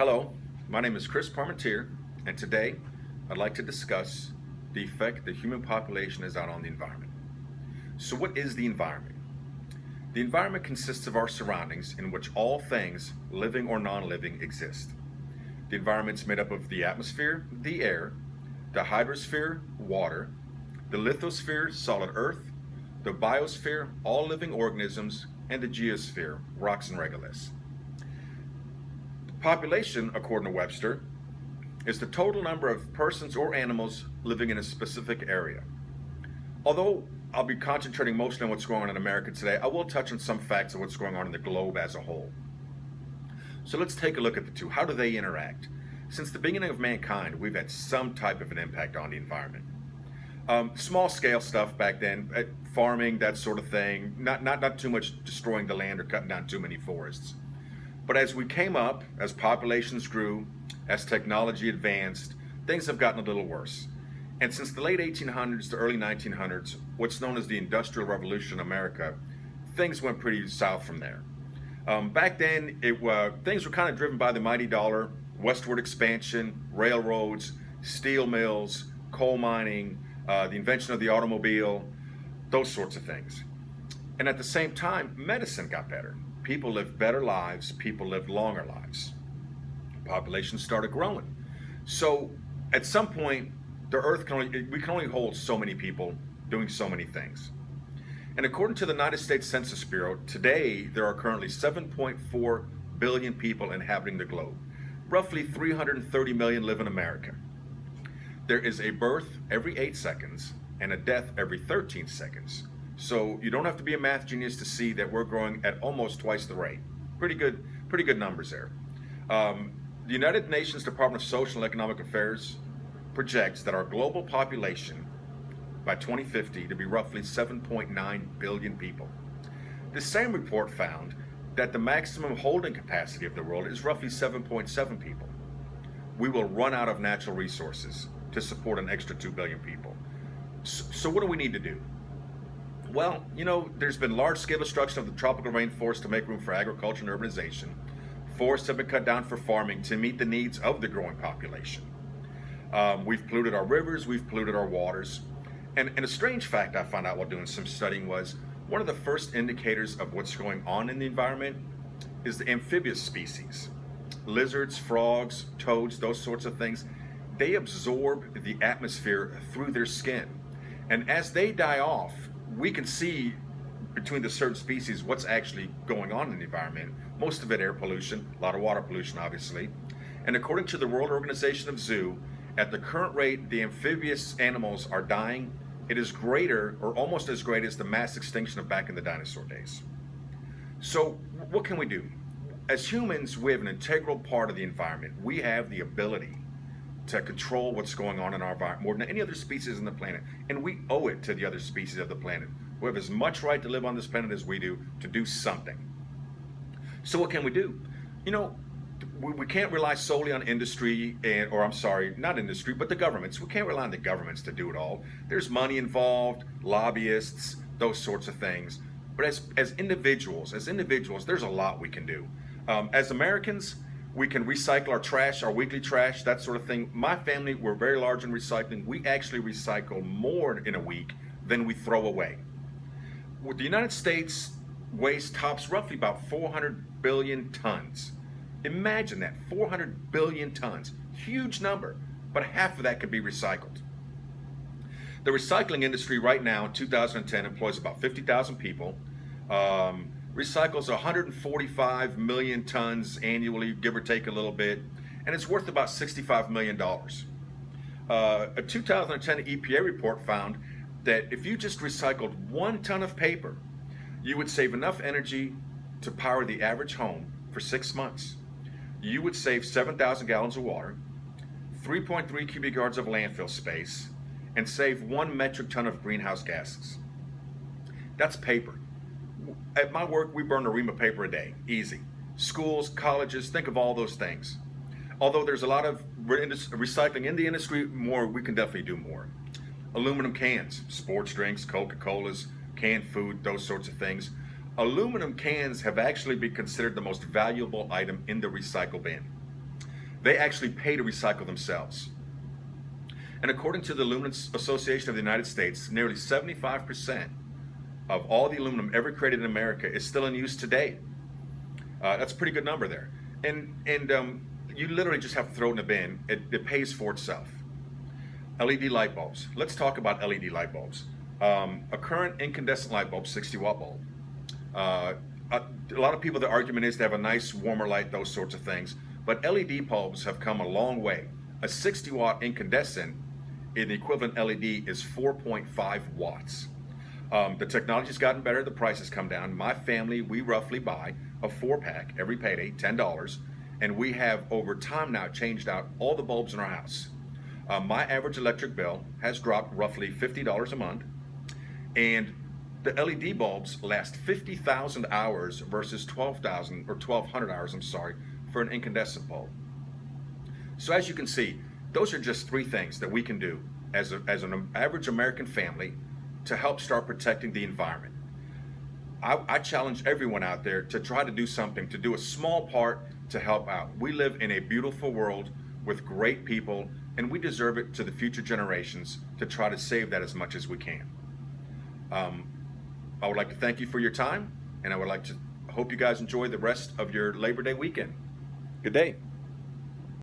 Hello, my name is Chris Parmentier, and today I'd like to discuss the effect the human population has on the environment. So, what is the environment? The environment consists of our surroundings in which all things, living or non living, exist. The environment is made up of the atmosphere, the air, the hydrosphere, water, the lithosphere, solid earth, the biosphere, all living organisms, and the geosphere, rocks and regoliths. Population, according to Webster, is the total number of persons or animals living in a specific area. Although I'll be concentrating mostly on what's going on in America today, I will touch on some facts of what's going on in the globe as a whole. So let's take a look at the two. How do they interact? Since the beginning of mankind, we've had some type of an impact on the environment. Small scale stuff back then, farming, that sort of thing, not too much destroying the land or cutting down too many forests. But as we came up, as populations grew, as technology advanced, things have gotten a little worse. And since the late 1800s to early 1900s, what's known as the Industrial Revolution in America, things went pretty south from there. Back then, things were kind of driven by the mighty dollar, westward expansion, railroads, steel mills, coal mining, the invention of the automobile, those sorts of things. And at the same time, medicine got better. People lived better lives, people lived longer lives. Populations started growing. So at some point, we can only hold so many people doing so many things. And according to the United States Census Bureau, today there are currently 7.4 billion people inhabiting the globe. Roughly 330 million live in America. There is a birth every 8 seconds and a death every 13 seconds. So you don't have to be a math genius to see that we're growing at almost twice the rate. Pretty good numbers there. The United Nations Department of Social and Economic Affairs projects that our global population by 2050 to be roughly 7.9 billion people. The same report found that the maximum holding capacity of the world is roughly 7.7 people. We will run out of natural resources to support an extra 2 billion people. So what do we need to do? Well, there's been large-scale destruction of the tropical rainforest to make room for agriculture and urbanization. Forests have been cut down for farming to meet the needs of the growing population. We've polluted our rivers, we've polluted our waters. And a strange fact I found out while doing some studying was one of the first indicators of what's going on in the environment is the amphibious species. Lizards, frogs, toads, those sorts of things, they absorb the atmosphere through their skin. And as they die off, we can see between the certain species what's actually going on in the environment. Most of it air pollution, a lot of water pollution obviously. And according to the World Organization of Zoo, at the current rate the amphibious animals are dying, it is greater or almost as great as the mass extinction of back in the dinosaur days. So what can we do? As humans, we have an integral part of the environment. We have the ability to control what's going on in our environment more than any other species on the planet. And we owe it to the other species of the planet, who have as much right to live on this planet as we do, to do something. So what can we do? We can't rely solely on industry, not industry, but the governments. We can't rely on the governments to do it all. There's money involved, lobbyists, those sorts of things. But as individuals, there's a lot we can do. As Americans, we can recycle our trash, our weekly trash, that sort of thing. My family, we're very large in recycling. We actually recycle more in a week than we throw away. With the United States, waste tops roughly about 400 billion tons. Imagine that, 400 billion tons. Huge number, but half of that could be recycled. The recycling industry right now in 2010 employs about 50,000 people. Recycles 145 million tons annually, give or take a little bit, and it's worth about $65 million. A 2010 EPA report found that if you just recycled 1 ton of paper, you would save enough energy to power the average home for 6 months. You would save 7,000 gallons of water, 3.3 cubic yards of landfill space, and save 1 metric ton of greenhouse gases. That's paper. At my work, we burn a ream of paper a day, easy. Schools, colleges, think of all those things. Although there's a lot of recycling in the industry, we can definitely do more. Aluminum cans, sports drinks, Coca-Colas, canned food, those sorts of things. Aluminum cans have actually been considered the most valuable item in the recycle bin. They actually pay to recycle themselves. And according to the Aluminum Association of the United States, nearly 75% of all the aluminum ever created in America is still in use today. That's a pretty good number there. And you literally just have to throw it in a bin. It pays for itself. LED light bulbs. Let's talk about LED light bulbs. A current incandescent light bulb, 60-watt bulb. A lot of people, the argument is they have a nice warmer light, those sorts of things. But LED bulbs have come a long way. A 60-watt incandescent, in the equivalent LED, is 4.5 watts. The technology's gotten better, the price has come down. My family, we roughly buy a 4-pack every payday, $10, and we have over time now changed out all the bulbs in our house. My average electric bill has dropped roughly $50 a month, and the LED bulbs last 50,000 hours versus 12,000 or 1,200 hours, for an incandescent bulb. So as you can see, those are just 3 things that we can do as an average American family to help start protecting the environment. I challenge everyone out there to try to do something, to do a small part to help out. We live in a beautiful world with great people, and we deserve it to the future generations to try to save that as much as we can. I would like to thank you for your time, and I would like to hope you guys enjoy the rest of your Labor Day weekend. Good day.